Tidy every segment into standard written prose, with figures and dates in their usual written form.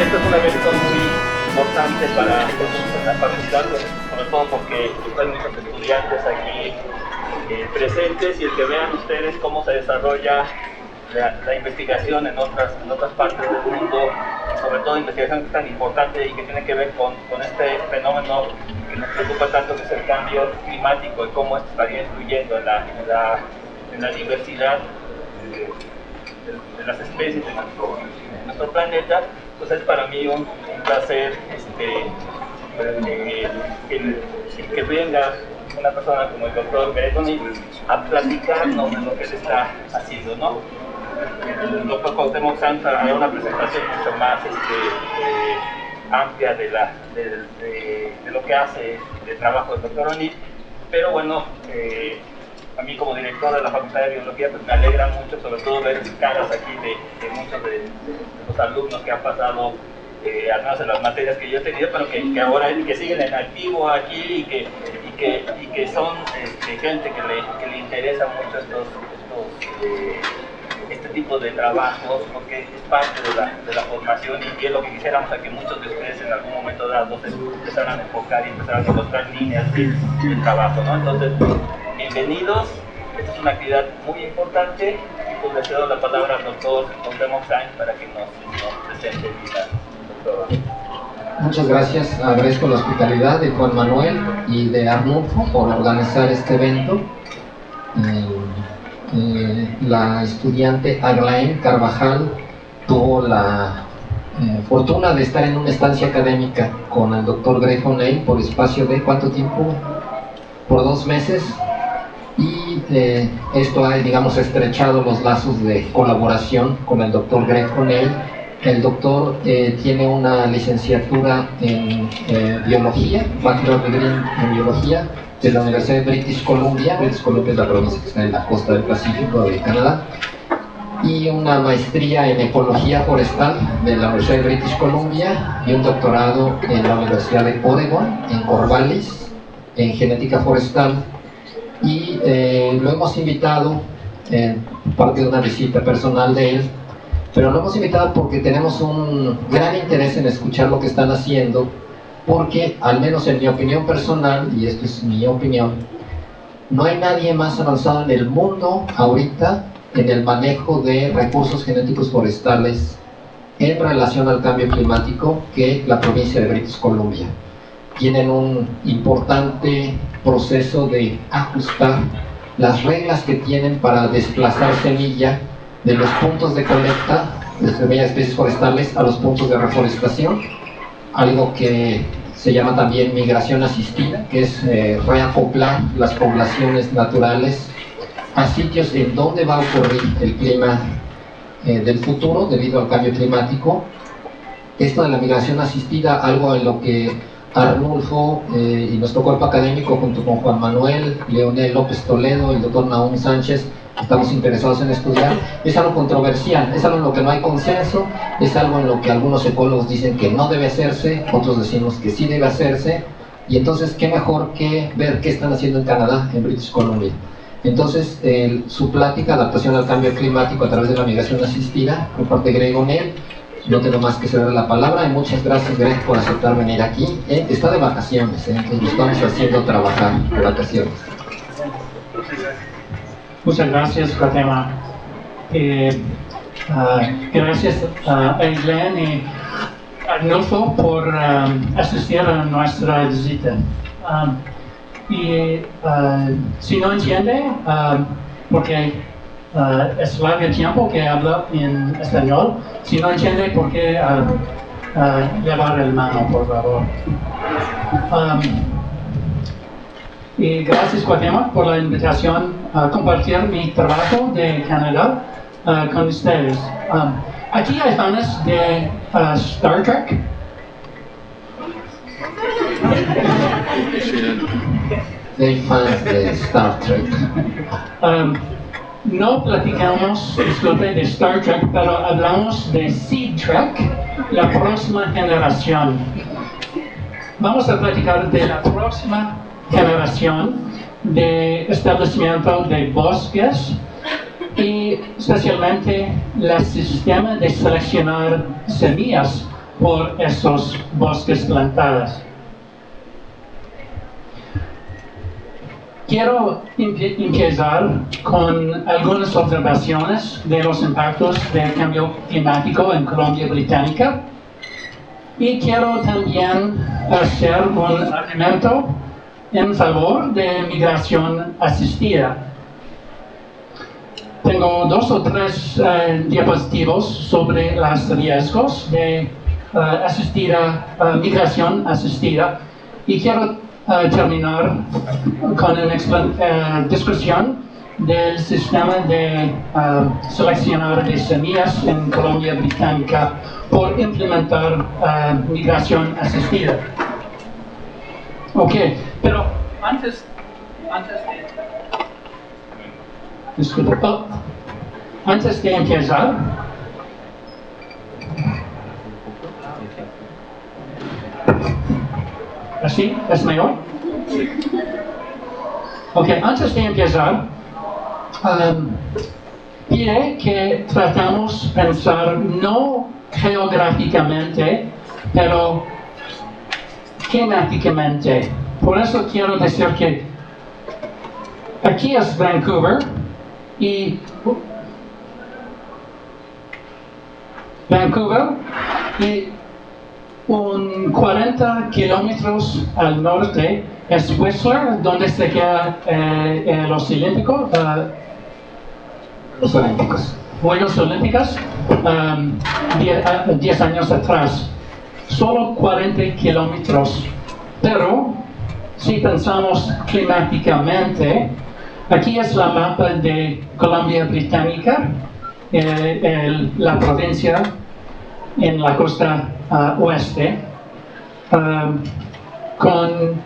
este es un evento muy importante para la facultad, sobre todo porque hay muchos estudiantes aquí presentes y el que vean ustedes cómo se desarrolla la investigación en otras partes del mundo, sobre todo investigación que es tan importante y que tiene que ver con este fenómeno que nos preocupa tanto, que es el cambio climático y cómo esto estaría influyendo en la diversidad de las especies de nuestro planeta. Pues es para mí un placer que venga una persona como el doctor Gregoni a platicarnos de lo que él está haciendo, ¿no? El doctor Cuauhtémoc Sanz hará una presentación mucho más amplia de lo que hace el trabajo del doctor O'Neill, pero bueno, a mí como director de la Facultad de Biología pues me alegra mucho, sobre todo ver caras aquí de muchos de los alumnos que han pasado al menos en las materias que yo he tenido, pero que ahora que siguen en activo aquí y que son gente que le interesa mucho este tipo de trabajos, porque es parte de la formación y es lo que quisiéramos a que muchos de ustedes en algún momento dado se empezaran a enfocar y empezaran a encontrar líneas de trabajo, ¿no? Entonces, bienvenidos, esta es una actividad muy importante y pues le cedo la palabra al doctor Cuauhtémoc Sanz para que nos presente la doctora. Muchas gracias, agradezco la hospitalidad de Juan Manuel y de Arnulfo por organizar este evento. La estudiante Aglaé Carvajal tuvo la fortuna de estar en una estancia académica con el doctor Greg O'Neill por espacio de ¿cuánto tiempo? Por 2 meses, y esto ha, digamos, estrechado los lazos de colaboración con el doctor Greg O'Neill. El doctor tiene una licenciatura en biología, bachelor degree en biología, de la Universidad de British Columbia. British Columbia es la provincia que está en la costa del Pacífico de Canadá, y una maestría en ecología forestal de la Universidad de British Columbia y un doctorado en la Universidad de Oregon, en Corvallis, en genética forestal. Y lo hemos invitado, parte de una visita personal de él, pero lo hemos invitado porque tenemos un gran interés en escuchar lo que están haciendo, porque, al menos en mi opinión personal, y esto es mi opinión, no hay nadie más avanzado en el mundo ahorita en el manejo de recursos genéticos forestales en relación al cambio climático que la provincia de British Columbia. Tienen un importante proceso de ajustar las reglas que tienen para desplazar semilla de los puntos de colecta de semillas de especies forestales a los puntos de reforestación, algo que se llama también migración asistida, que es reacoplar las poblaciones naturales a sitios en donde va a ocurrir el clima del futuro debido al cambio climático. Esto de la migración asistida, algo en lo que Arnulfo y nuestro cuerpo académico, junto con Juan Manuel, Leonel López Toledo y el doctor Nahum Sánchez, estamos interesados en estudiar. Es algo controversial, es algo en lo que no hay consenso, es algo en lo que algunos ecólogos dicen que no debe hacerse, otros decimos que sí debe hacerse, y entonces qué mejor que ver qué están haciendo en Canadá, en British Columbia. Entonces, su plática, adaptación al cambio climático a través de la migración asistida, por parte de Greg O'Neill. No tengo más que ceder la palabra, y muchas gracias, Greg, por aceptar venir aquí. Está de vacaciones, entonces lo estamos haciendo trabajar de vacaciones. Muchas gracias, Cuauhtémoc. Gracias a Aileen y Arnulfo por asistir a nuestra visita. Si no entiende, porque es largo tiempo que hablo en español, si no entiende, ¿por qué levar el mano, por favor? Y gracias, Cuauhtémoc, por la invitación a compartir mi trabajo de Canadá con ustedes. Aquí hay fans de Star Trek. Hay fans de Star Trek. No platicamos, disculpe, de Star Trek, pero hablamos de Seed Trek, la próxima generación. Vamos a platicar de la próxima generación de establecimiento de bosques y especialmente el sistema de seleccionar semillas por esos bosques plantados. Quiero empezar con algunas observaciones de los impactos del cambio climático en Colombia Británica y quiero también hacer un argumento en favor de migración asistida. Tengo 2 o 3 diapositivas sobre los riesgos de migración asistida y quiero terminar con una discusión del sistema de seleccionar de semillas en Colombia Británica por implementar migración asistida. Ok, pero antes de empezar, ¿así? ¿Es mejor? Ok, antes de empezar, diré que tratamos de pensar no geográficamente, pero climáticamente. Por eso quiero decir que aquí es Vancouver y un 40 kilómetros al norte es Whistler, donde se queda los Olímpicos. Los Olímpicos. Juegos Olímpicos 10 años atrás. Solo 40 kilómetros. Pero si pensamos climáticamente, aquí es la mapa de Colombia Británica, la provincia en la costa oeste, con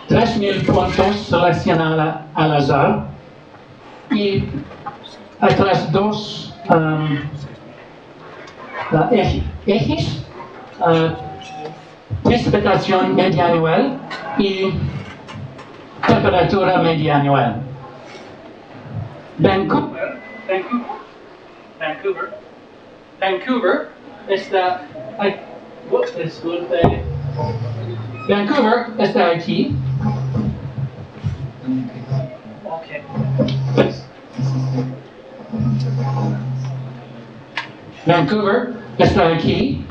3.000 puntos seleccionados al azar y atrás 2 ejes, precipitación media anual y temperatura media anual. Vancouver está aquí. Okay. Vancouver está aquí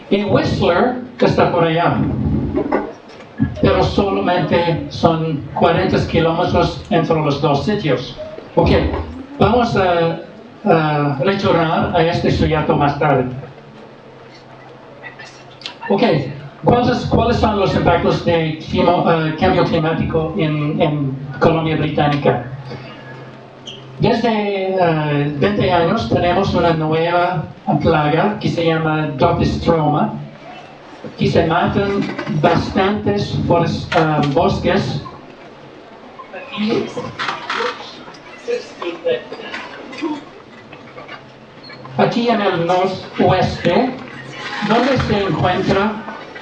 y Whistler está por allá. Pero solamente son 40 kilómetros entre los 2 sitios. Ok, vamos a retornar a este sujeto más tarde. Ok, ¿cuáles son los impactos de cambio climático en Colombia Británica? Desde 20 años tenemos una nueva plaga que se llama Dopystroma, que se matan bastantes bosques. Aquí en el noroeste, donde se encuentra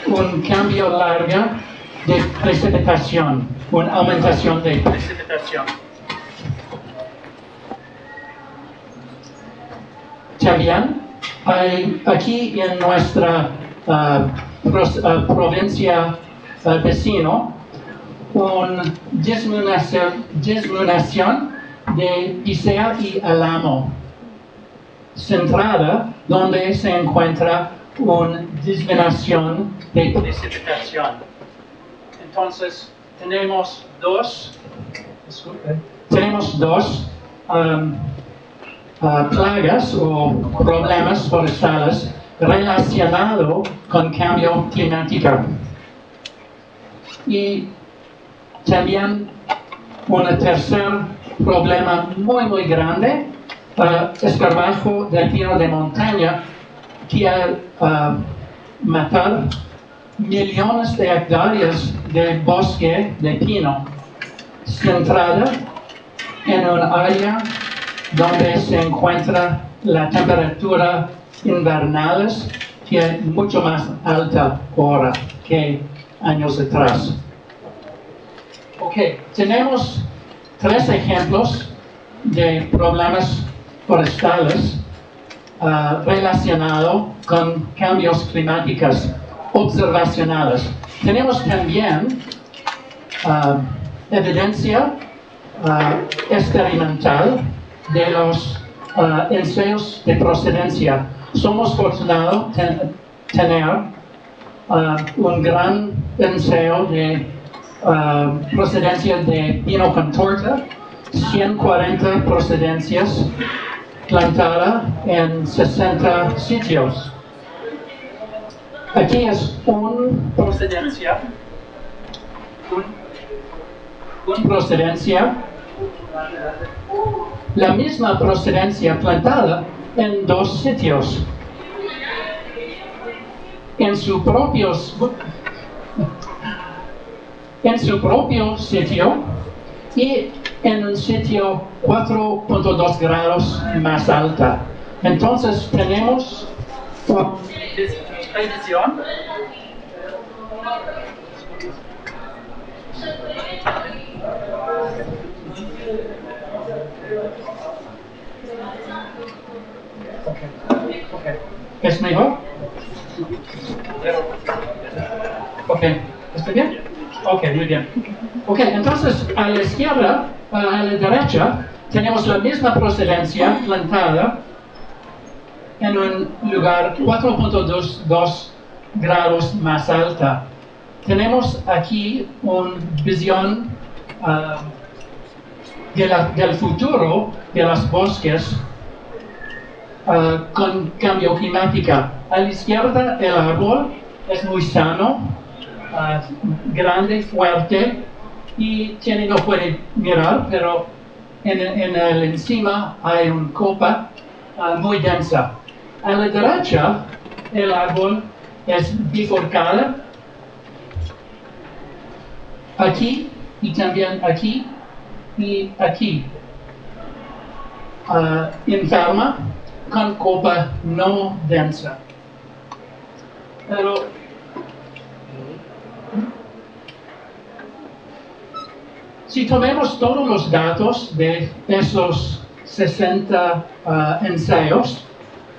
un cambio largo de precipitación, una aumentación de precipitación. También hay aquí en nuestra provincia vecino una disminución de Picea y Álamo, centrada donde se encuentra una disminución de precipitación. Entonces tenemos dos plagas o problemas forestales relacionados con cambio climático. Y también un tercer problema muy grande, escarabajo del pino de montaña, que ha matado millones de hectáreas de bosque de pino, centrada en un área donde se encuentra la temperatura invernales que es mucho más alta ahora que años atrás. Ok, tenemos 3 ejemplos de problemas forestales relacionado con cambios climáticos observacionales. Tenemos también evidencia experimental de los ensayos de procedencia. Somos afortunados tener un gran ensayo de procedencia de pino con torta, 140 procedencias plantadas en 60 sitios. Aquí es una procedencia, la misma procedencia plantada en 2 sitios. En su propio sitio y en un sitio 4.2 grados más alta. Entonces tenemos una predicción ¿Es mejor? Ok, ¿está bien? Ok, muy bien. Ok, entonces a la izquierda, a la derecha, tenemos la misma procedencia plantada en un lugar 4.2 grados más alta. Tenemos aquí una visión del futuro de los bosques con cambio climático. A la izquierda el árbol es muy sano, grande, fuerte y no puede mirar, pero en el encima hay una copa muy densa. A la derecha el árbol es bifurcado, aquí y también aquí y aquí, enferma con copa no densa. Pero si tomamos todos los datos de esos 60 ensayos,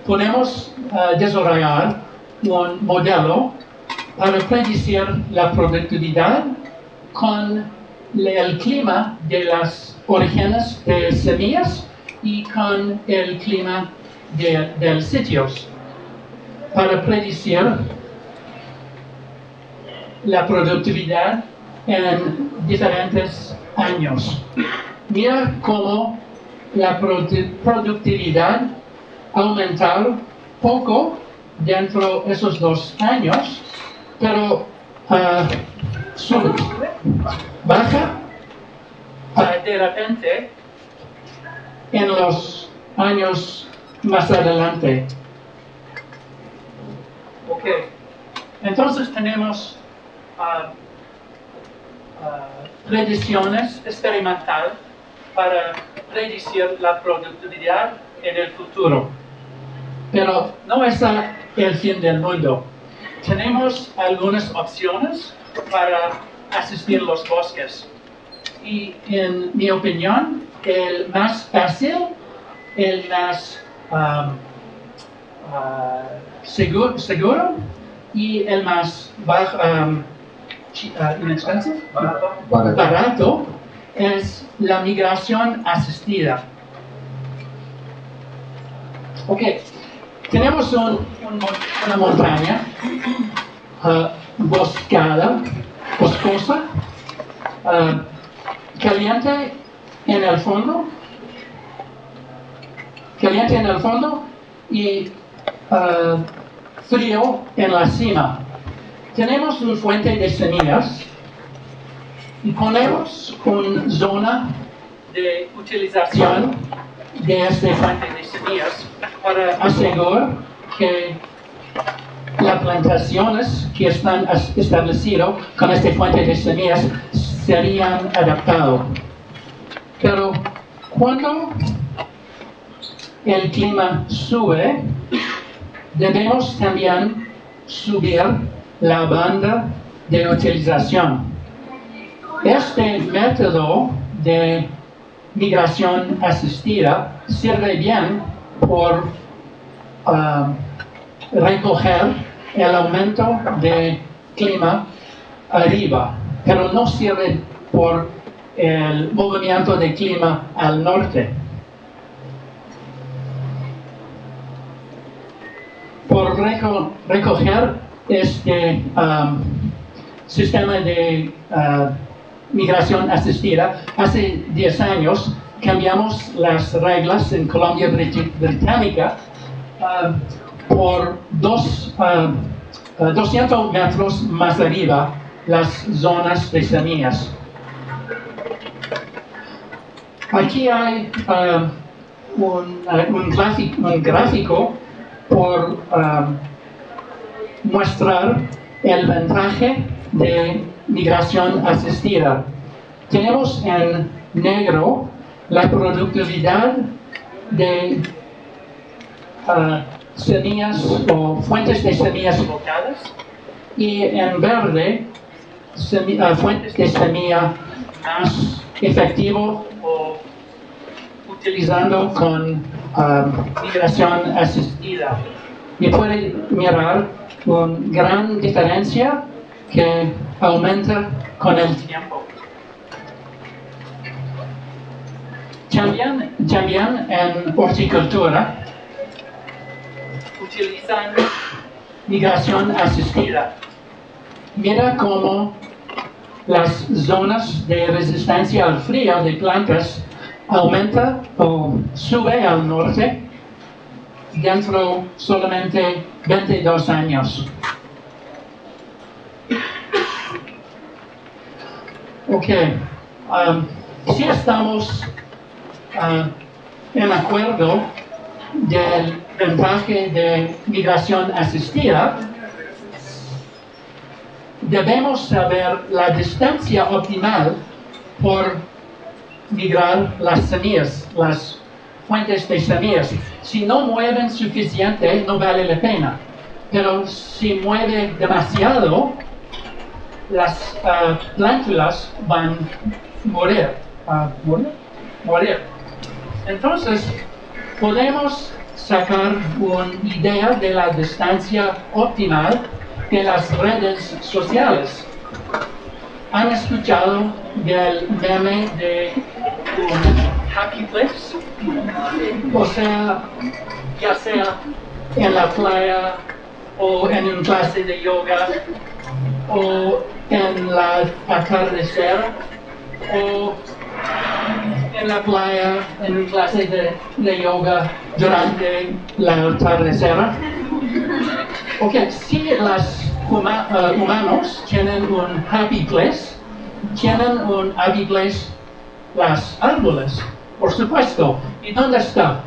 podemos desarrollar un modelo para predecir la productividad con el clima de las orígenes de semillas y con el clima de los sitios, para predecir la productividad en diferentes años. Mira cómo la productividad aumentar poco dentro de esos 2 años, pero sube, baja de repente en los años más adelante. Ok, entonces tenemos predicciones experimentales para predecir la productividad en el futuro. Pero no es el fin del mundo. Tenemos algunas opciones para asistir los bosques. Y en mi opinión, el más fácil, el más seguro y el más barato es la migración asistida. Ok, tenemos una montaña boscosa, caliente en el fondo y frío en la cima. Tenemos una fuente de semillas y ponemos una zona de utilización de esta fuente de semillas para asegurar que las plantaciones que están establecidas con esta fuente de semillas serían adaptadas. Pero cuando el clima sube, debemos también subir la banda de utilización. Este método de migración asistida sirve bien por recoger el aumento de clima arriba, pero no sirve por el movimiento de clima al norte. Por recoger este sistema de migración asistida, hace 10 años cambiamos las reglas en Columbia Británica por 200 metros más arriba las zonas de semillas. Aquí hay un gráfico por mostrar el ventaje de migración asistida. Tenemos en negro la productividad de semillas o fuentes de semillas locales y en verde fuentes de semilla más efectivo o utilizando con migración asistida. Y puede mirar una gran diferencia que aumenta con el tiempo. También en horticultura utilizan migración asistida. Mira cómo las zonas de resistencia al frío de plantas aumenta o sube al norte dentro solamente 22 años. Ok, si estamos en acuerdo del ventaje de migración asistida, debemos saber la distancia optimal por migrar las semillas, las fuentes de semillas. Si no mueven suficiente, no vale la pena. Pero si mueve demasiado, las plántulas van a morir. Entonces, podemos sacar una idea de la distancia optimal de las redes sociales. ¿Han escuchado del meme de un happy place? O sea, ya sea en la playa o en una clase de yoga o en la atardecer o en la playa en una clase de yoga durante la atardecer. Ok, si los humanos tienen un happy place, tienen un happy place las árboles, por supuesto. ¿Y dónde está?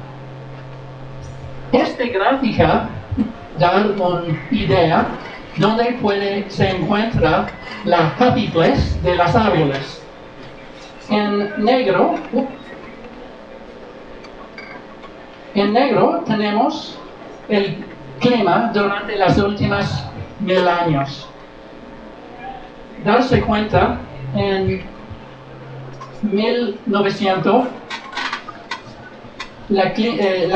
Esta gráfica da una idea donde se encuentra la happy place de las árboles. En negro tenemos el clima durante los últimos 1000 años. Darse cuenta, en 1900 la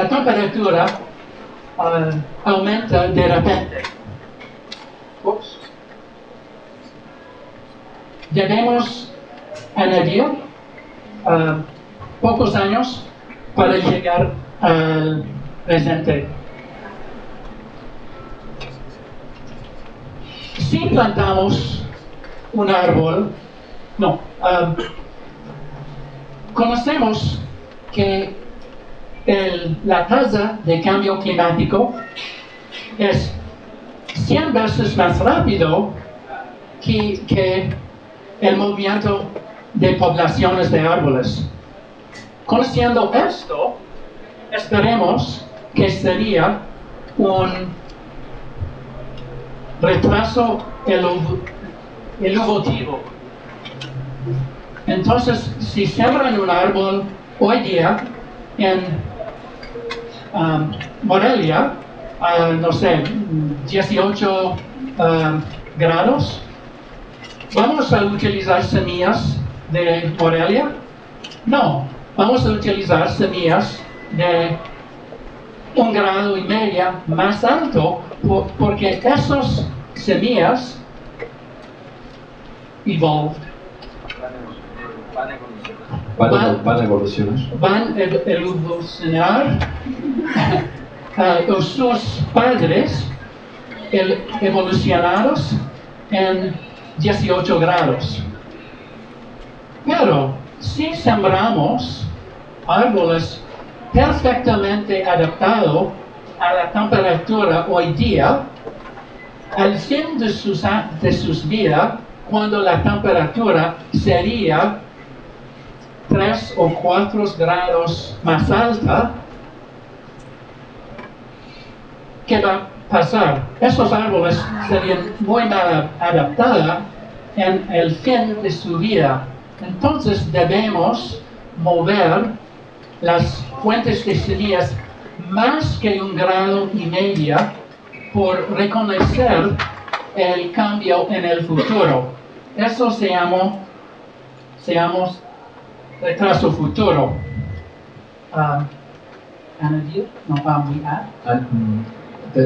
temperatura aumenta de repente. Debemos añadir pocos años para llegar al presente. Si plantamos un árbol, conocemos que la tasa de cambio climático es 100 veces más rápido que el movimiento de poblaciones de árboles. Conociendo esto, esperemos que sería un retraso evolutivo. Entonces, si siembran un árbol hoy día en Morelia, no sé, 18 grados, ¿vamos a utilizar semillas de Morelia? No, vamos a utilizar semillas de un grado y medio más alto, porque esas semillas evolved. Van a evolucionar. Van a evolucionar. Sus padres evolucionados en 18 grados. Pero si sembramos árboles perfectamente adaptados a la temperatura hoy día, al fin de sus vidas, cuando la temperatura sería 3 o 4 grados más alta, ¿qué va a pasar? Esos árboles serían muy mal adaptados en el fin de su vida. Entonces debemos mover las fuentes de semillas más que 1,5 grados por reconocer el cambio en el futuro. Eso se llama retraso futuro. Añadir, no vamos a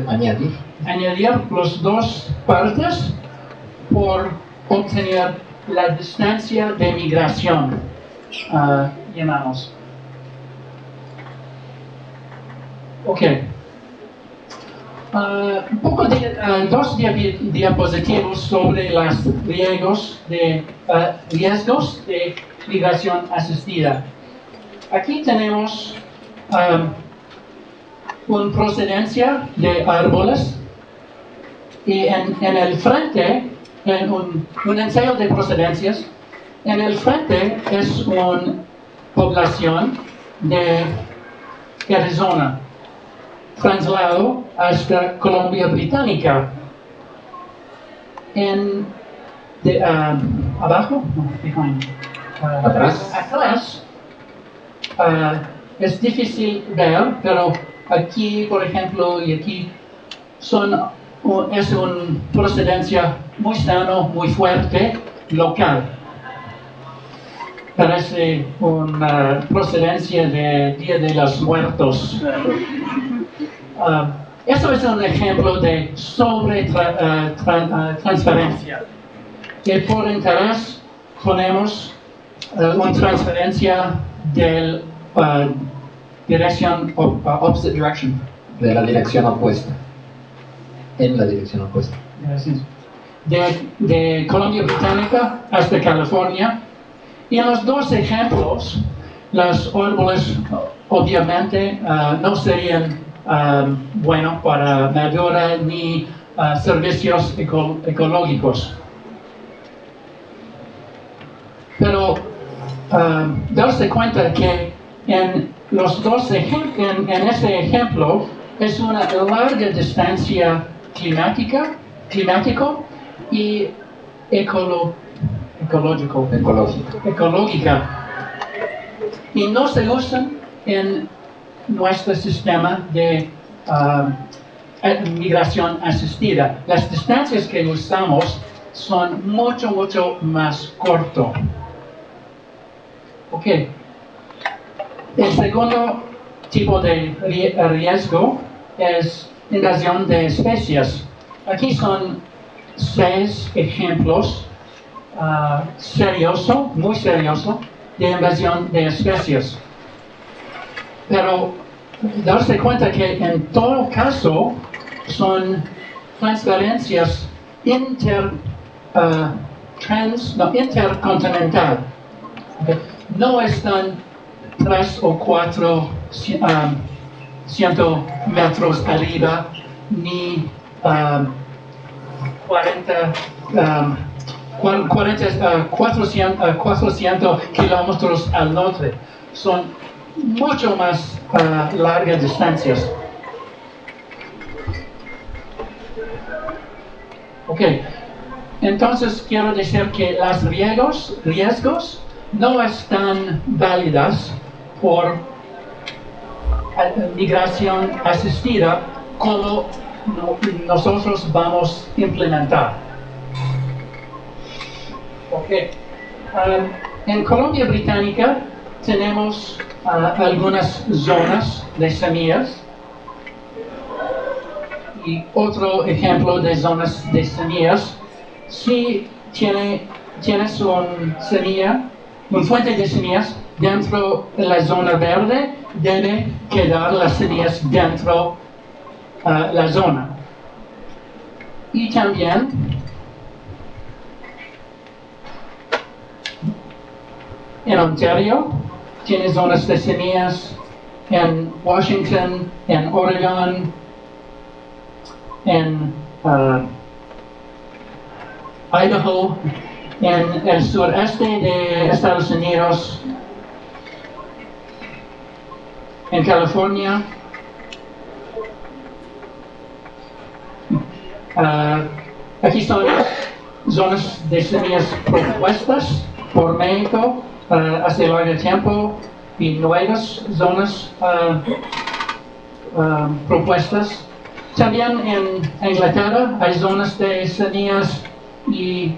Añadir. añadir las dos partes por obtener la distancia de migración, llamamos. Ok. Un poco de dos diapositivos sobre los riesgos de migración asistida. Aquí tenemos una procedencia de árboles y en el frente, en un ensayo de procedencias, en el frente es una población de Arizona, trasladado hasta Colombia Británica. Abajo, atrás, es difícil ver, pero aquí, por ejemplo, y aquí es una procedencia muy sana, muy fuerte, local. Parece una procedencia de Día de los Muertos. Eso es un ejemplo de transferencia. Y por interés ponemos una transferencia de dirección opposite direction. De la dirección opuesta. En la dirección opuesta. Gracias. De Colombia Británica hasta California. Y en los dos ejemplos, los árboles obviamente no serían buenos para madura ni servicios ecológicos. Pero darse cuenta que en los dos en ese ejemplo es una larga distancia climático y ecológica, y no se usan en nuestro sistema de migración asistida. Las distancias que usamos son mucho más cortas. Ok. El segundo tipo de riesgo es invasión de especies. Aquí son 6 ejemplos muy seriosos de invasión de especies. Pero darse cuenta que en todo caso son transferencias intercontinental. No están 3 o 4 100 metros arriba, ni 400 kilómetros al norte. Son mucho más largas distancias. Ok, entonces quiero decir que los riesgos no están válidas por migración asistida como nosotros vamos a implementar. Okay. En Colombia Británica tenemos algunas zonas de semillas Y otro ejemplo de zonas de semillas, si tienes un fuente de semillas dentro de la zona verde, debe quedar las semillas dentro de la zona. Y también en Ontario tiene zonas de semillas, en Washington, en Oregon, en Idaho, en el sureste de Estados Unidos, en California. Aquí son zonas de semillas propuestas por México hace largo tiempo y nuevas zonas propuestas. También en Inglaterra hay zonas de semillas y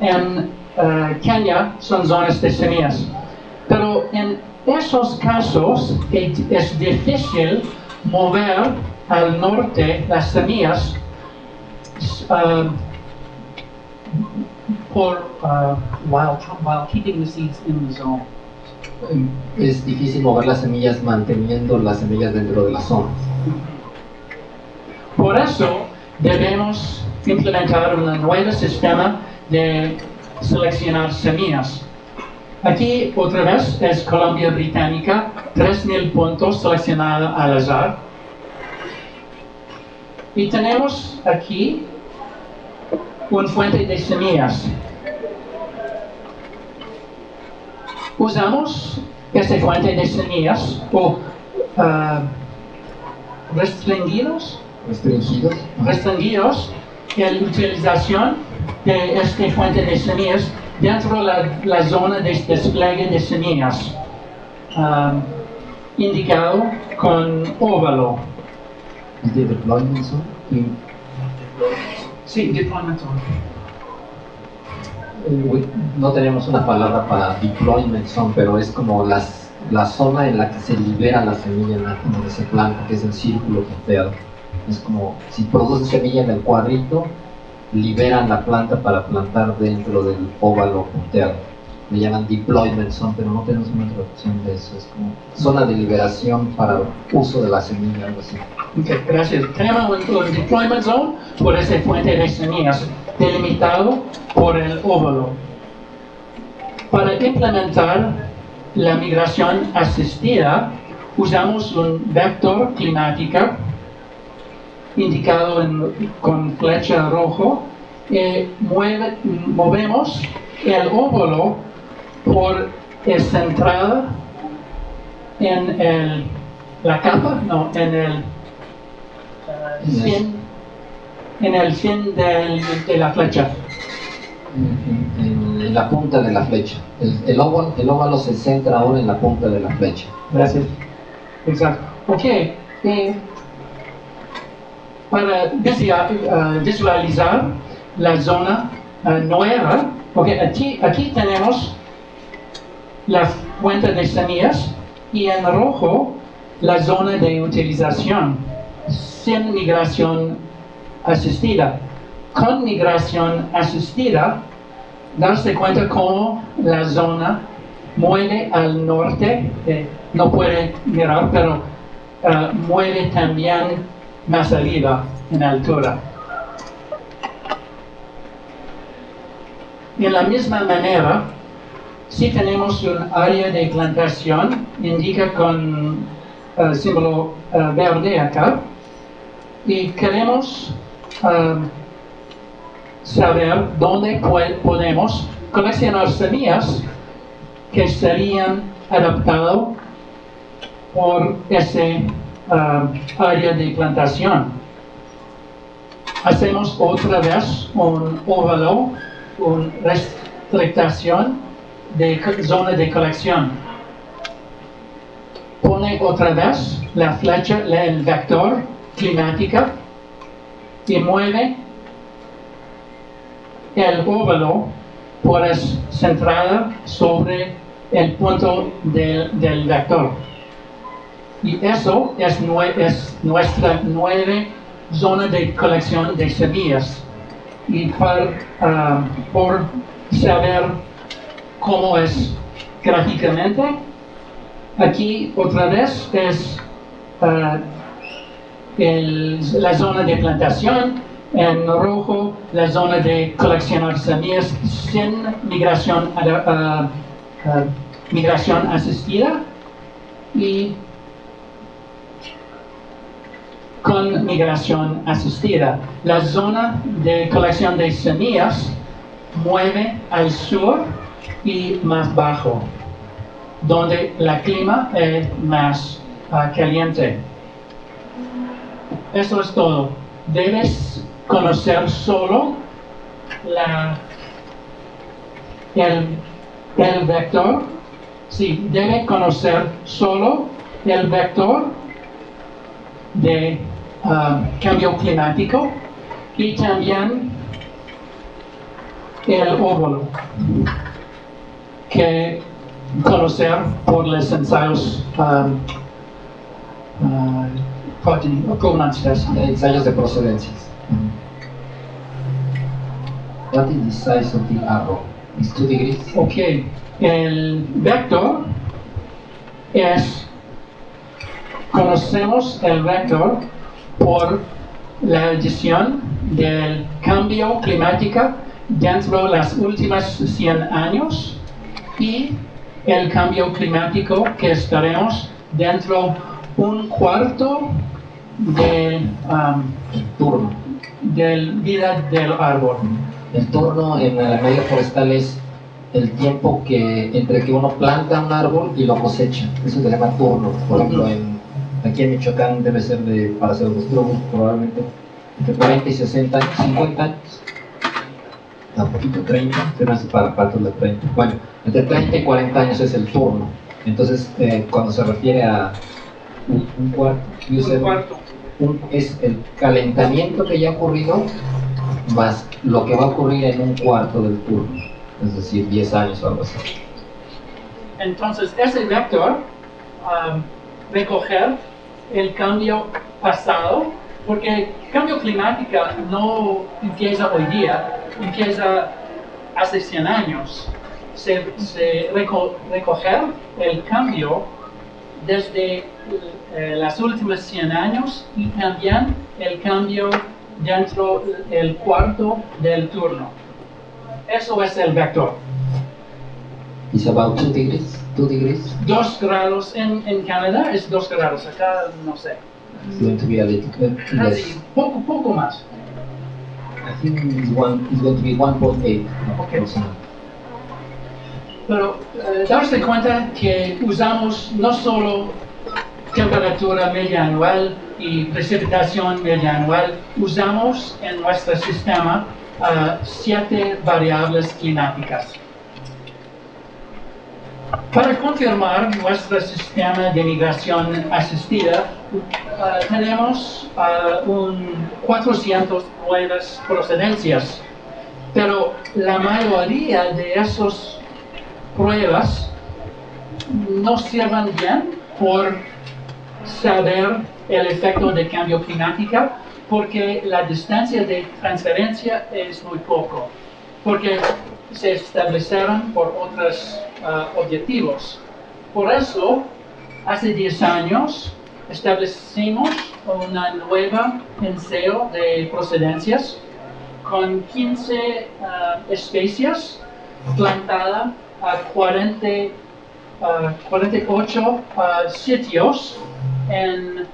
en Kenia son zonas de semillas. Pero en esos casos es difícil mover al norte las semillas while keeping the seeds in the zone. Es difícil mover las semillas manteniendo las semillas dentro de la zona. Por eso debemos implementar un nuevo sistema de seleccionar semillas. Aquí otra vez es Columbia Británica, 3,000 puntos seleccionados al azar. Y tenemos aquí una fuente de semillas. Usamos esta fuente de semillas o restringidos la utilización de esta fuente de semillas dentro de la zona de despliegue de semillas, indicado con óvalo. ¿Es de deployment zone? Sí, deployment zone. No tenemos una palabra para deployment zone, pero es como la zona en la que se libera la semilla en donde se planta, que es el círculo punteado. Es como si producen semilla en el cuadrito, liberan la planta para plantar dentro del óvalo punteado. Le llaman deployment zone, pero no tenemos una traducción de eso. Es como zona de liberación para uso de la semilla, algo así. Okay, gracias. Tenemos un deployment zone por esa fuente de semillas, delimitado por el óvalo. Para implementar la migración asistida, usamos un vector climática indicado con flecha roja y movemos el óvalo por el central en la capa, no, en el fin de la flecha. En la punta de la flecha. El óvalo se centra ahora en la punta de la flecha. Gracias. Exacto. Ok. Para visualizar la zona nueva, okay, aquí tenemos la fuente de semillas y en rojo la zona de utilización sin migración asistida. Con migración asistida, darse cuenta cómo la zona mueve al norte, no puede mirar, pero mueve también más arriba en altura. De la misma manera, si tenemos un área de plantación, indica con el símbolo verde acá, y queremos saber dónde podemos coleccionar semillas que serían adaptadas por ese área de plantación. Hacemos otra vez un óvalo, una restricción de zona de colección. Pone otra vez la flecha, el vector climática y mueve el óvalo por centrada sobre el punto del vector. Y eso es nuestra nueva zona de colección de semillas. Y por saber cómo es gráficamente, aquí otra vez es la zona de plantación, en rojo la zona de coleccionar semillas sin migración, migración asistida, y con migración asistida. La zona de colección de semillas mueve al sur y más bajo, donde el clima es más caliente. Eso es todo. Debes conocer solo el vector. Sí, debe conocer solo el vector de cambio climático y también el óvulo que conocer por los ensayos ensayos de procedencias. What is the size of the arrow? It's 2 degrees. Ok, el vector es, conocemos el vector por la adición del cambio climático dentro de las últimas 100 años y el cambio climático que estaremos dentro un cuarto del Turno. de vida del árbol. El turno en la media forestal es el tiempo entre que uno planta un árbol y lo cosecha. Eso se llama turno. Por ejemplo, aquí en Michoacán debe ser para pseudobosturus probablemente entre 40 y 60 años, 50 años. Un poquito 30, pero no para partos de 30. Bueno, entre 30 y 40 años es el turno. Entonces, cuando se refiere a un cuarto, es el calentamiento que ya ha ocurrido más lo que va a ocurrir en un cuarto del turno, es decir, 10 años o algo así. Entonces, ese vector recoger el cambio pasado, porque el cambio climático no empieza hoy día, empieza hace 100 años. Se recoger el cambio desde las últimas 100 años y también el cambio dentro del cuarto del turno. Eso es el vector. It's about 2 degrees. 2 degrees. 2 grados en Canadá es 2 grados, acá no sé. It's going to be a little bit less. Casi, poco más. I think it's going to be 1.8. Okay. Pero darse cuenta que usamos no solo temperatura media anual y precipitación media anual, usamos en nuestro sistema 7 variables climáticas. Para confirmar nuestro sistema de migración asistida, tenemos 400 nuevas procedencias, pero la mayoría de esas pruebas no sirven bien por saber el efecto de cambio climático, porque la distancia de transferencia es muy poco, porque se establecieron por otros objetivos. Por eso, hace 10 años, establecimos una nueva ensayo de procedencias con 15 especies plantadas a 48 sitios en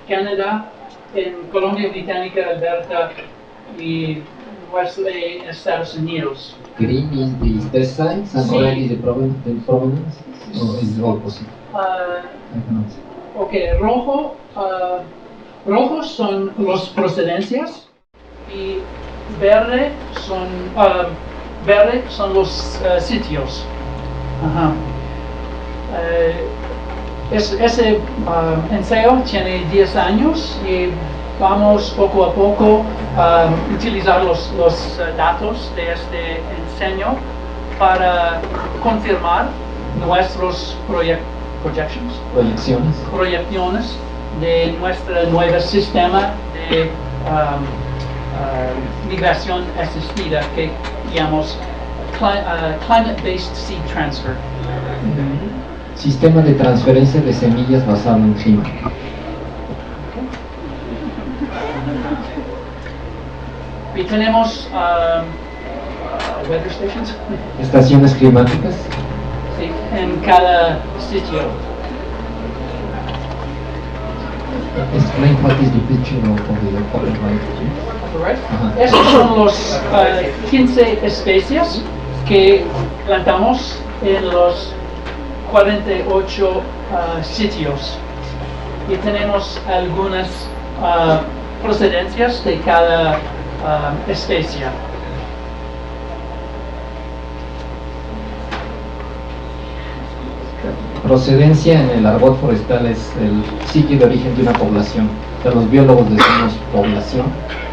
Canadá, en Colombia Británica, Alberta y Estados Unidos. Green is the test sites and Sí. red is the provenance, or is the opposite? I cannot see. Ok, rojo son las procedencias y verde son los sitios. Ajá. Ese ensayo tiene 10 años y vamos poco a poco a utilizar los datos de este ensayo para confirmar nuestros projections, proyecciones de nuestro nuevo sistema de migración asistida que llamamos climate-based seed transfer. sistema de transferencia de semillas basado en clima. Y tenemos weather stations Estaciones climáticas. sí, en cada sitio. Explain what is the picture of the copyright. Right. Ajá. Estos son los 15 especies que plantamos en los 48 sitios. Y tenemos algunas procedencias de cada especie. Procedencia en el argot forestal es el sitio de origen de una población. O sea, los biólogos decimos población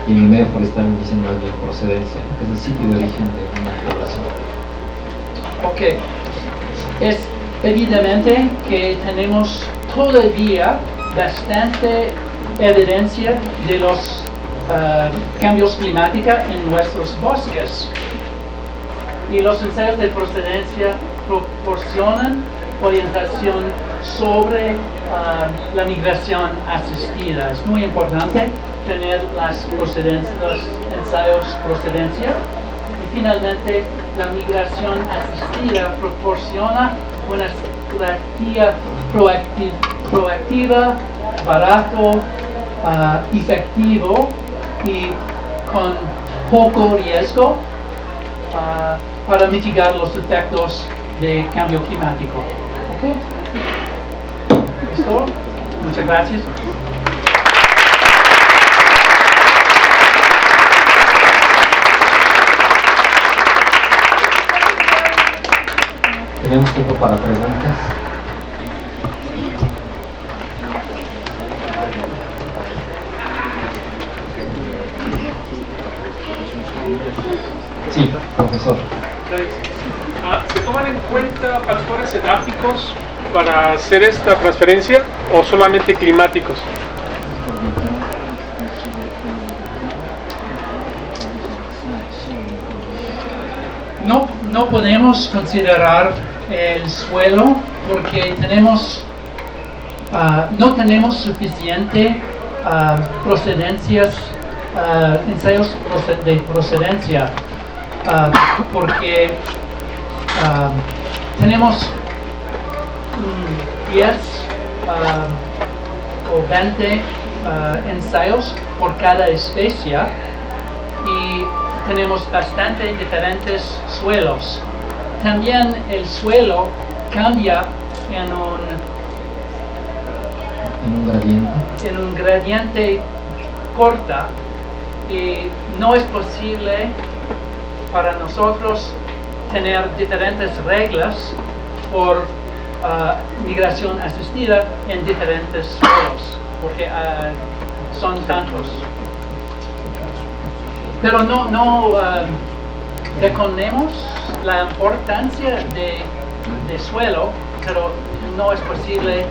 y en el medio forestal dicen más bien procedencia, que es el sitio de origen de una población. Ok. Es evidente que tenemos todavía bastante evidencia de los cambios climáticos en nuestros bosques. Y los ensayos de procedencia proporcionan orientación sobre la migración asistida. Es muy importante tener los ensayos procedencia. Y finalmente, la migración asistida proporciona una estrategia proactiva, barato, efectivo y con poco riesgo para mitigar los efectos de cambio climático. ¿Ok? ¿Listo? Muchas gracias. Tenemos tiempo para preguntas. Sí, profesor. ¿Se toman en cuenta factores edáficos para hacer esta transferencia o solamente climáticos? No podemos considerar el suelo porque no tenemos suficiente procedencias, ensayos de procedencia, porque tenemos 10 o 20 ensayos por cada especie y tenemos bastante diferentes suelos. También el suelo cambia en un gradiente corta y no es posible para nosotros tener diferentes reglas por migración asistida en diferentes suelos, porque son tantos. Pero no reconocemos la importancia de suelo, pero no es posible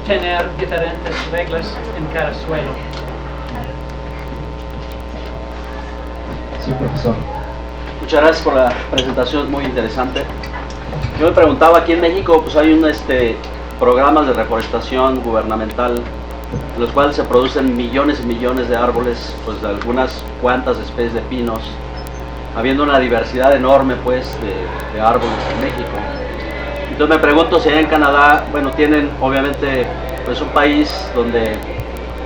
tener diferentes reglas en cada suelo. Sí, profesor. Muchas gracias por la presentación, muy interesante. Yo me preguntaba, aquí en México pues hay programas de reforestación gubernamental en los cuales se producen millones y millones de árboles, pues de algunas cuantas especies de pinos, habiendo una diversidad enorme pues de árboles en México. Entonces me pregunto si allá en Canadá, bueno, tienen obviamente pues un país donde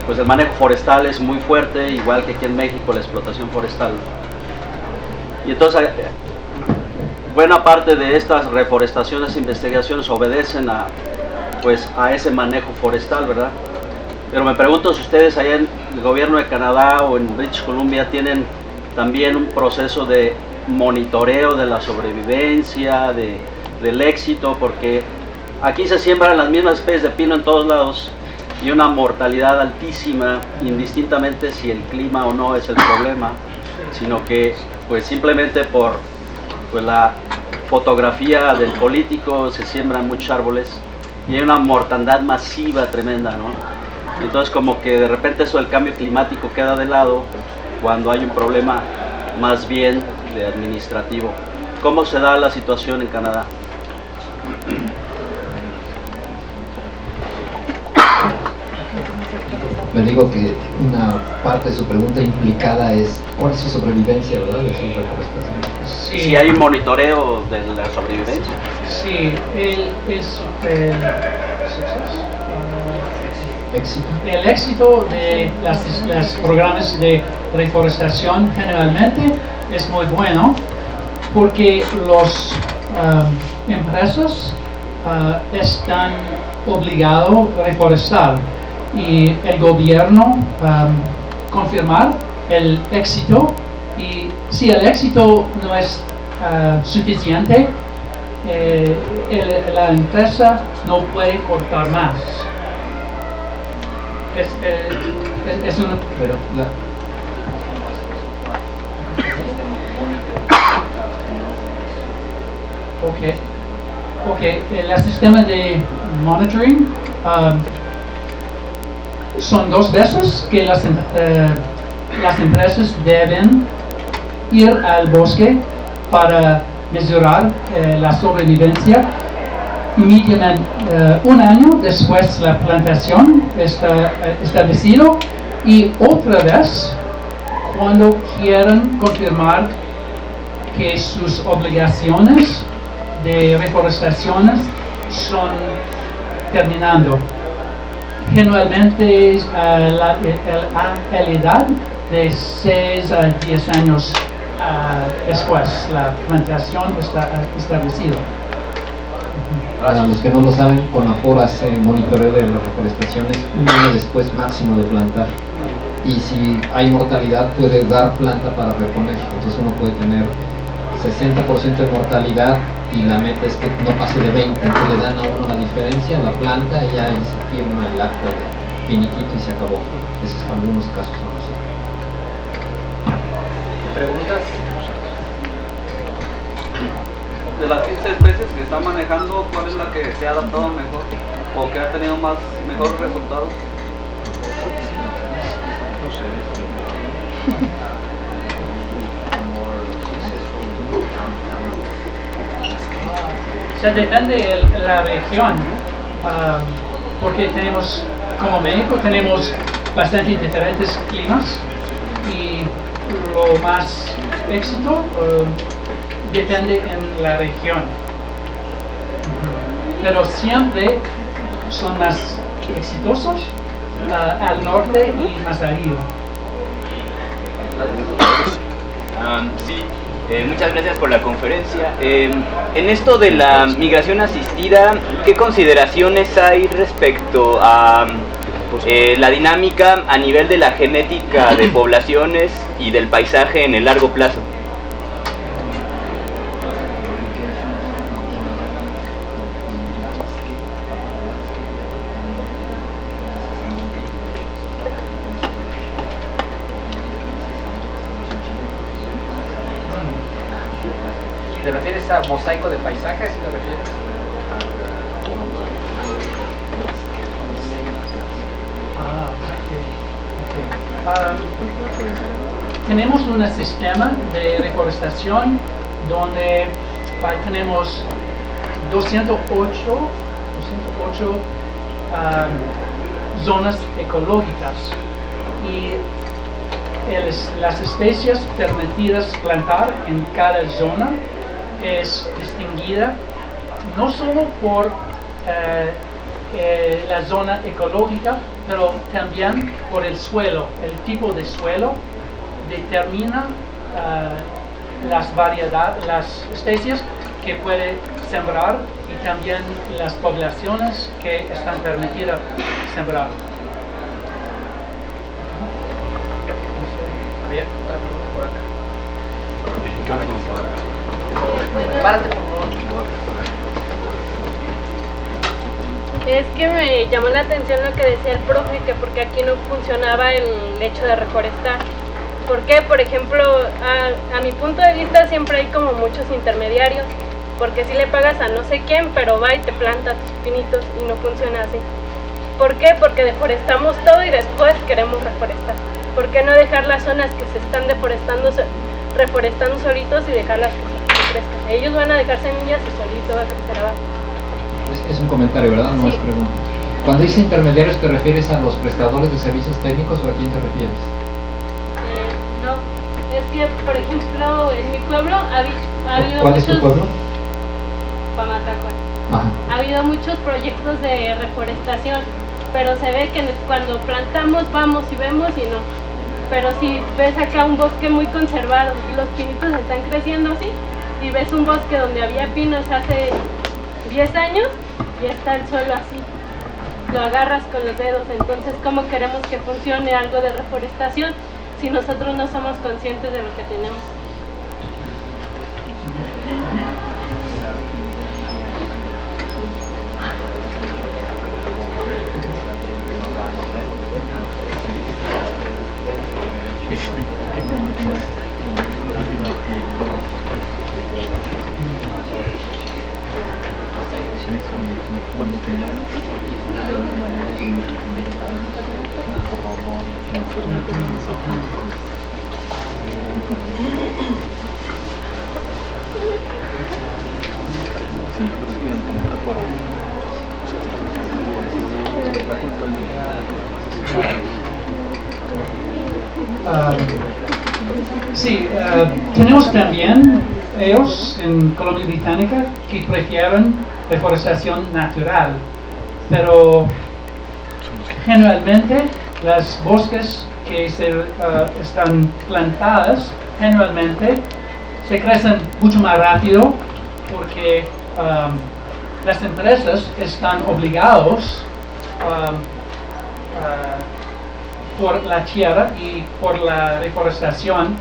pues el manejo forestal es muy fuerte, igual que aquí en México la explotación forestal. Y entonces buena parte de estas reforestaciones e investigaciones obedecen a ese manejo forestal, ¿verdad? Pero me pregunto si ustedes allá en el gobierno de Canadá o en British Columbia tienen también un proceso de monitoreo de la sobrevivencia, del éxito, porque aquí se siembran las mismas especies de pino en todos lados y una mortalidad altísima, indistintamente si el clima o no es el problema, sino que pues simplemente por fotografía del político, se siembran muchos árboles y hay una mortandad masiva tremenda, ¿no? Entonces como que de repente eso del cambio climático queda de lado cuando hay un problema más bien de administrativo. ¿Cómo se da la situación en Canadá? Me digo que una parte de su pregunta implicada es ¿cuál es su sobrevivencia, verdad? De sus reforestaciones. Sí, Si hay un monitoreo de la sobrevivencia. sí, el éxito de los programas de reforestación generalmente es muy bueno porque las empresas están obligados a reforestar y el gobierno confirmar el éxito, y si el éxito no es suficiente, la empresa no puede cortar más. Es una... Pero el sistema de monitoring son 2 veces que las empresas deben ir al bosque para mesurar la sobrevivencia. Inmediatamente, un año después la plantación está establecido, y otra vez cuando quieran confirmar que sus obligaciones de reforestaciones son terminando. Generalmente la edad de 6 a 10 años después la plantación está establecida. para los que no lo saben, CONAFOR hace monitoreo de las reforestaciones un año después máximo de plantar. Y si hay mortalidad, puede dar planta para reponer. Entonces uno puede tener 60% de mortalidad y la meta es que no pase de 20. Entonces le dan a uno la diferencia, la planta, y ya se firma el acta de finiquito y se acabó. Esos son algunos casos. ¿Preguntas? De las 15 especies que está manejando, ¿cuál es la que se ha adaptado mejor o que ha tenido mejores resultados? Se depende de la región, porque tenemos, como México, tenemos bastante diferentes climas, y lo más éxito depende en la región. Pero siempre son más exitosos al norte y más arriba. Sí, muchas gracias por la conferencia. En esto de la migración asistida, ¿qué consideraciones hay respecto a la dinámica a nivel de la genética de poblaciones y del paisaje en el largo plazo? ¿Te refieres a mosaico de paisajes? ¿Te refieres? Tenemos un sistema de reforestación donde tenemos 208 zonas ecológicas, y las especies permitidas plantar en cada zona es distinguida no solo por la zona ecológica, pero también por el suelo. El tipo de suelo determina las especies que puede sembrar y también las poblaciones que están permitidas sembrar. Bien, por acá. Párate, por favor. Es que me llamó la atención lo que decía el profe, que porque aquí no funcionaba el hecho de reforestar. ¿Por qué? Por ejemplo, a mi punto de vista siempre hay como muchos intermediarios, porque si le pagas a no sé quién, pero va y te planta tus pinitos y no funciona así. ¿Por qué? Porque deforestamos todo y después queremos reforestar. ¿Por qué no dejar las zonas que se están reforestando solitos y dejarlas que crezcan? Ellos van a dejar semillas y solito va a crecer abajo. Es un comentario, ¿verdad? No es pregunta. Cuando dices intermediarios, ¿te refieres a los prestadores de servicios técnicos o a quién te refieres? No, es que, por ejemplo, en mi pueblo ha habido ¿Cuál muchos... es tu pueblo? Pamatacuán. Ajá. Ha habido muchos proyectos de reforestación, pero se ve que cuando plantamos vamos y vemos y no. Pero si ves acá un bosque muy conservado, los pinitos están creciendo así, y ves un bosque donde había pinos hace 10 años y está el suelo así, lo agarras con los dedos. Entonces, ¿cómo queremos que funcione algo de reforestación si nosotros no somos conscientes de lo que tenemos? Tenemos también ellos en Colombia Británica que prefieren deforestación natural, pero generalmente las bosques que están plantadas generalmente se crecen mucho más rápido porque las empresas están obligados por la tierra y por la reforestación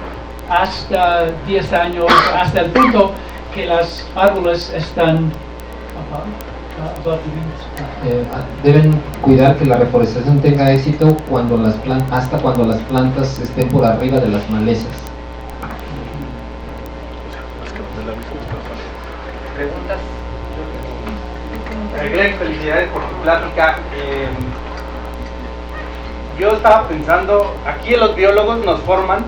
hasta 10 años, hasta el punto que los árboles están deben cuidar que la reforestación tenga éxito hasta cuando las plantas estén por arriba de las malezas. ¿Preguntas? Greg, felicidades por tu plática. Yo estaba pensando, aquí los biólogos nos forman,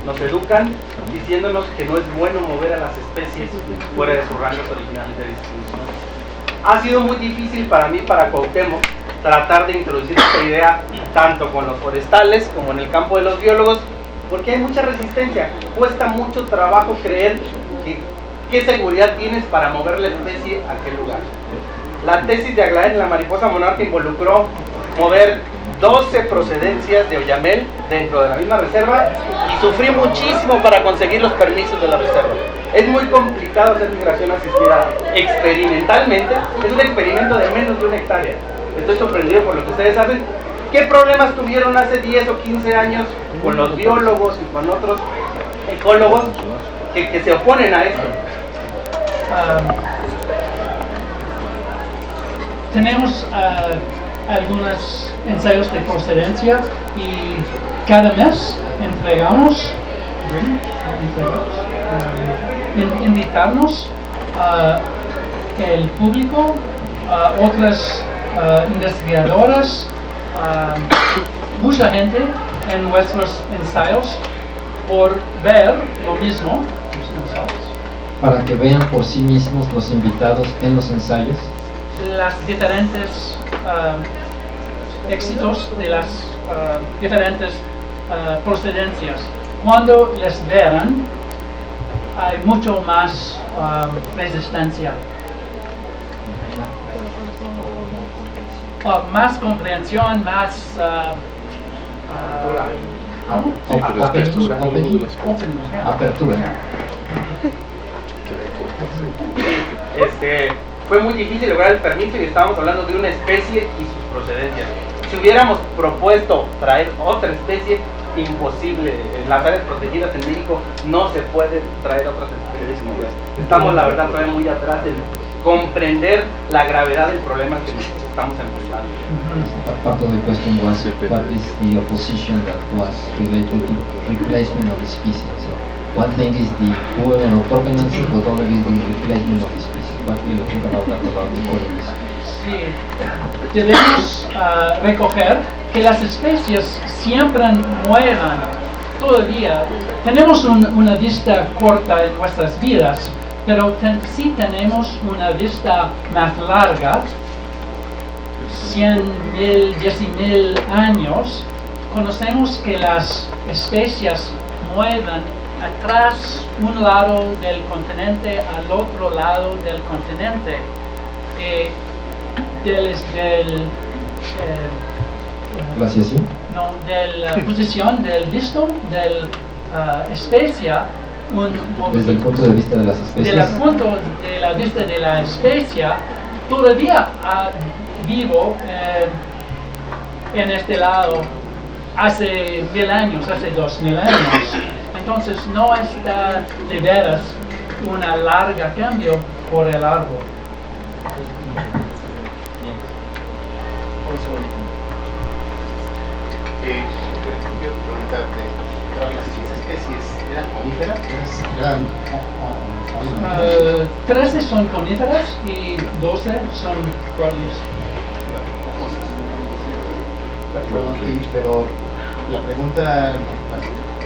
nos educan, diciéndonos que no es bueno mover a las especies fuera de sus rangos originales de distribución. Ha sido muy difícil para mí, para Cuauhtémoc, tratar de introducir esta idea tanto con los forestales como en el campo de los biólogos, porque hay mucha resistencia. Cuesta mucho trabajo creer que qué seguridad tienes para mover la especie a aquel lugar. La tesis de Aglaé en la mariposa monarca involucró mover 12 procedencias de oyamel dentro de la misma reserva y sufrí muchísimo para conseguir los permisos de la reserva. Es muy complicado hacer migración asistida experimentalmente. Es un experimento de menos de 1 hectárea. Estoy sorprendido por lo que ustedes hacen. ¿Qué problemas tuvieron hace 10 o 15 años con los biólogos y con otros ecólogos que se oponen a esto? Tenemos algunos ensayos de procedencia y cada mes entregamos invitarnos el público, otras investigadoras, mucha gente en nuestros ensayos por ver lo mismo para que vean por sí mismos los invitados en los ensayos las diferentes éxitos de las diferentes procedencias. Cuando les vean, hay mucho más resistencia, más comprensión, más apertura. Fue muy difícil lograr el permiso y estábamos hablando de una especie y sus procedencias. Si hubiéramos propuesto traer otra especie, imposible. En las áreas protegidas en México no se puede traer otras especies. Estamos, la verdad, todavía muy atrás en comprender la gravedad del problema que estamos enfrentando. Part of the question was what is the opposition that was related to replacement of the species. One thing is the poor provenance, but other is the replacement of the species. What we looking about that about the colonies? Sí, debemos recoger que las especies siempre muevan todavía. Tenemos una vista corta en nuestras vidas, pero sí tenemos una vista más larga, 100,000, 10,000 años. Conocemos que las especies mueven atrás un lado del continente al otro lado del continente. ¿Glaciación? No, de la posición del visto del especie, desde el punto de vista de las especies. Desde el punto de la vista de la especie, todavía vivo en este lado hace 1000 años, hace 2000 años. Entonces no está de veras una larga cambio por el árbol. Quiero preguntarte, ¿las 15 especies eran coníferas? 13 son coníferas y 12 son árboles. Pero la pregunta,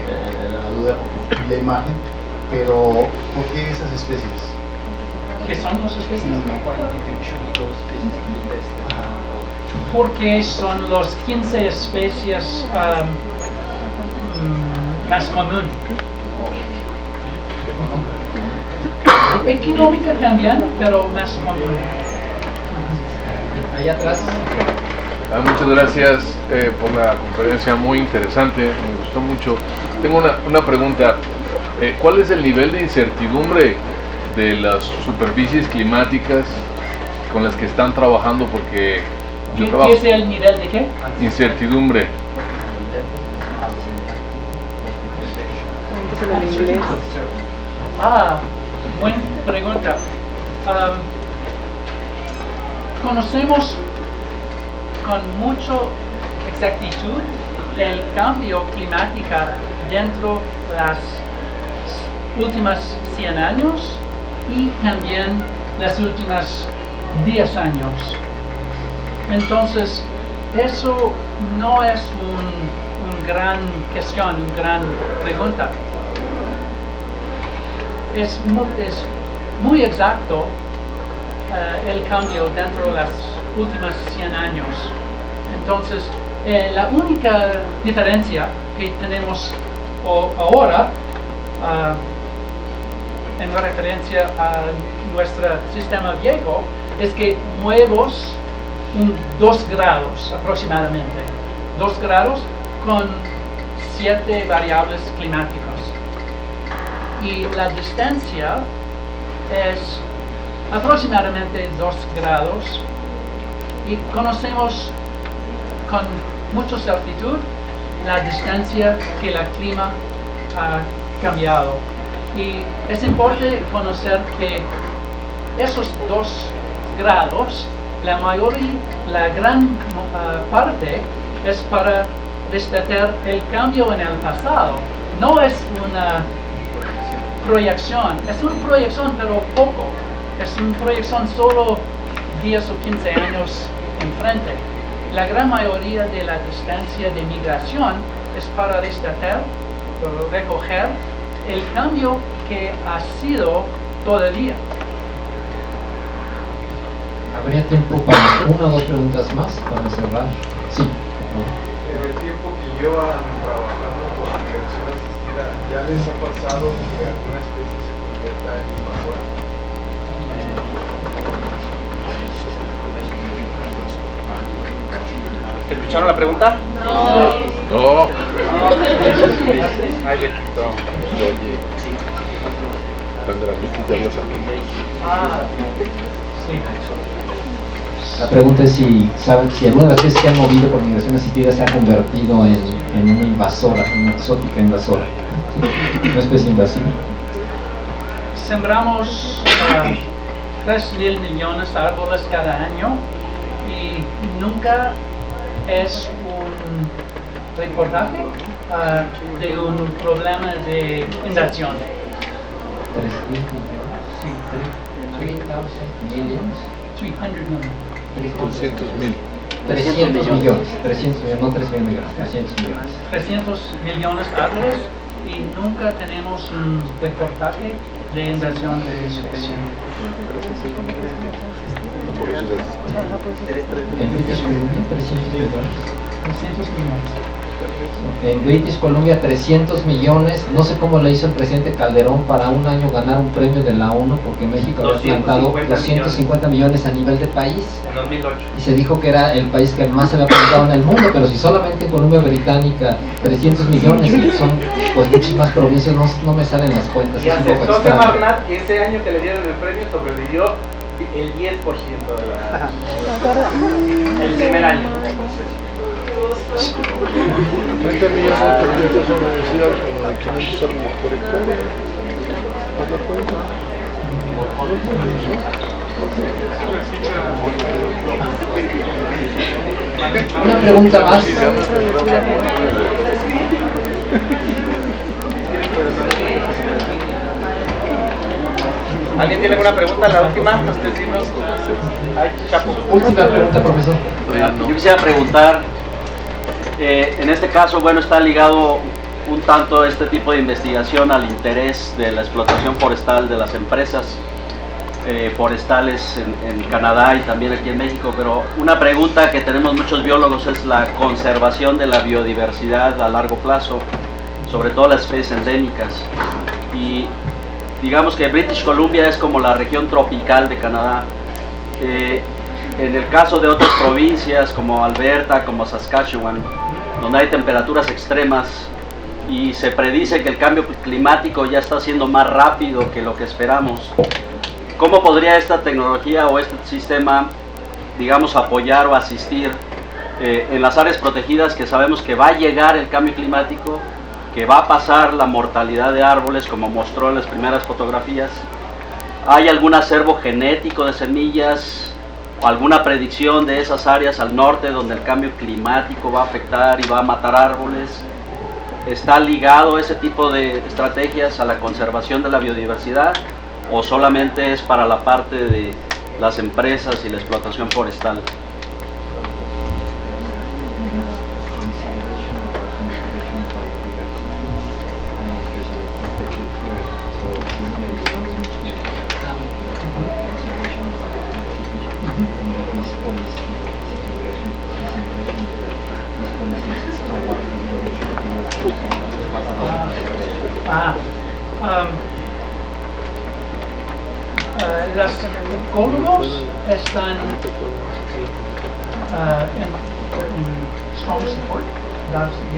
la duda, la imagen, pero ¿por qué esas especies? ¿Qué son las especies? Porque son las 15 especies más comunes. Económica también, pero más común. Allá atrás. Muchas gracias por la conferencia, muy interesante, me gustó mucho. Tengo una pregunta. ¿Cuál es el nivel de incertidumbre de las superficies climáticas con las que están trabajando? Porque yo trabajo. ¿Qué es el nivel de qué? Incertidumbre. Buena pregunta. Conocemos con mucha exactitud el cambio climático dentro de las últimas 100 años y también las últimas 10 años. Entonces, eso no es una gran cuestión, una gran pregunta. Es muy exacto el cambio dentro de las últimas 100 años. Entonces, la única diferencia que tenemos ahora en referencia a nuestro sistema viejo es que movemos 2 grados aproximadamente, 2 grados con 7 variables climáticas. Y la distancia es aproximadamente 2 grados y conocemos con mucha certitud la distancia que el clima ha cambiado. Y es importante conocer que esos 2 grados, la gran parte es para respetar el cambio en el pasado. No es una proyección, es una proyección pero poco. Es una proyección solo 10 o 15 años enfrente. La gran mayoría de la distancia de migración es para respetar, recoger el cambio que ha sido todavía. ¿Habría tiempo para 1 o 2 preguntas más para cerrar? Sí. En el tiempo que llevan trabajando con migración asistida, ¿ya les ha pasado que alguna especie se convierta en invasora? ¿Escucharon la pregunta? No. Ahí viene. Oye, tan granditos ya los La pregunta es si saben si alguna de las especies que han movido por migración asistida se ha convertido en una invasora, una exótica invasora, una especie invasiva. Sembramos 3,000 millones de árboles cada año y nunca es un reportaje de un problema de inundación. 300 millones, 300 millones, no 3 mil millones, 300 millones. 300 millones de árboles y nunca tenemos un reportaje de inundación de especie. En British Columbia, 300 millones. 300 millones. En British Columbia 300 millones, no sé cómo le hizo el presidente Calderón para un año ganar un premio de la ONU, porque México había plantado 250 millones a nivel de país. En 2008. Y se dijo que era el país que más se había plantado en el mundo, pero si solamente en Columbia Británica 300 millones, que son pues muchísimas provincias, no me salen las cuentas. Y es un poco aceptó extraño. Semarnat que ese año que le dieron el premio sobrevivió el 10% de el primer año. 30 millones de proyectos en la universidad como de 500 árboles por hectárea. ¿Has dado cuenta? Una pregunta más. ¿Alguien tiene alguna pregunta? La última, usted dinos. Ay, Chapo. Última pregunta, profesor. Yo quisiera preguntar, en este caso, bueno, está ligado un tanto este tipo de investigación al interés de la explotación forestal de las empresas forestales en Canadá y también aquí en México, pero una pregunta que tenemos muchos biólogos es la conservación de la biodiversidad a largo plazo, sobre todo las especies endémicas. Y digamos que British Columbia es como la región tropical de Canadá. En el caso de otras provincias como Alberta, como Saskatchewan, donde hay temperaturas extremas y se predice que el cambio climático ya está siendo más rápido que lo que esperamos, ¿cómo podría esta tecnología o este sistema, digamos, apoyar o asistir en las áreas protegidas que sabemos que va a llegar el cambio climático, que va a pasar la mortalidad de árboles, como mostró en las primeras fotografías? ¿Hay algún acervo genético de semillas o alguna predicción de esas áreas al norte donde el cambio climático va a afectar y va a matar árboles? ¿Está ligado ese tipo de estrategias a la conservación de la biodiversidad o solamente es para la parte de las empresas y la explotación forestal? Los ecólogos están en strong support,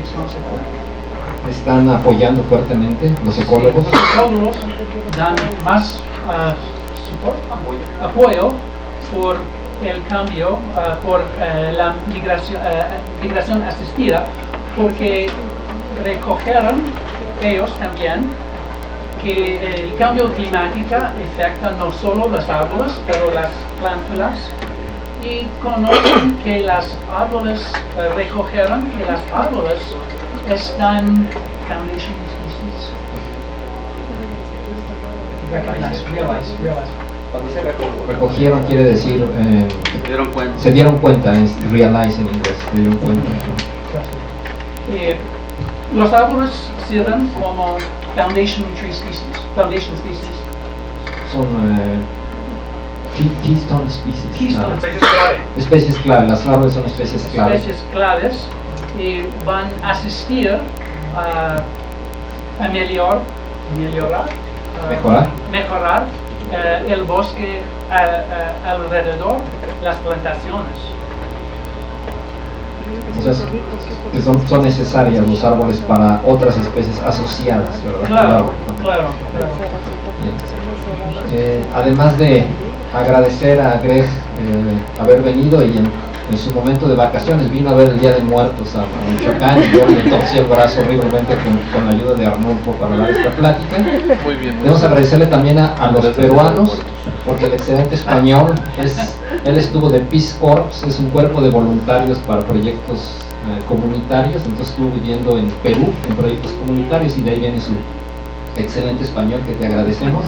strong support. Están apoyando fuertemente los ecólogos. Los ecólogos dan más apoyo por el cambio, por la migración asistida, porque recogieron ellos también que el cambio climático afecta no solo los árboles, pero las plantas, y conocen que los árboles, recogieron que los árboles están foundation species. Recogieron quiere decir se dieron cuenta, es realize en inglés, se dieron cuenta. Los árboles sirven como foundation tree species, foundation species. Son keystone species. Keystone especies clave, las árboles son especies clave. Especies claves y van a asistir a mejorar el bosque alrededor las plantaciones. Entonces, son necesarias los árboles para otras especies asociadas, ¿verdad? Claro. Además de agradecer a Greg haber venido y en su momento de vacaciones vino a ver el Día de Muertos a Michoacán y yo le torcí el brazo horriblemente con la ayuda de Arnulfo para dar esta plática. Muy bien. Debemos agradecerle también a los peruanos porque el excelente español él estuvo de Peace Corps, es un cuerpo de voluntarios para proyectos comunitarios, entonces estuvo viviendo en Perú en proyectos comunitarios y de ahí viene su excelente español que te agradecemos.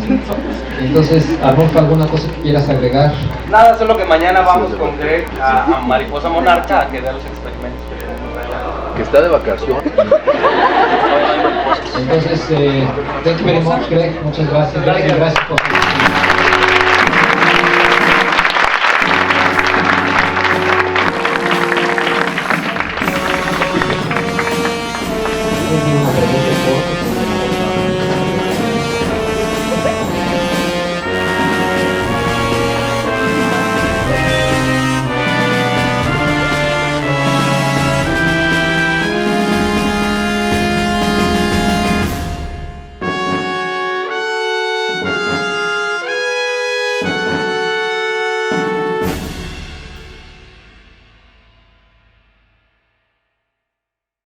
Entonces, Arnulfo, ¿alguna cosa que quieras agregar? Nada, solo que mañana vamos con Greg a Mariposa Monarca a que vea los experimentos que tenemos allá. Que está de vacaciones. Entonces, thank you very much, Greg. Muchas gracias. Gracias por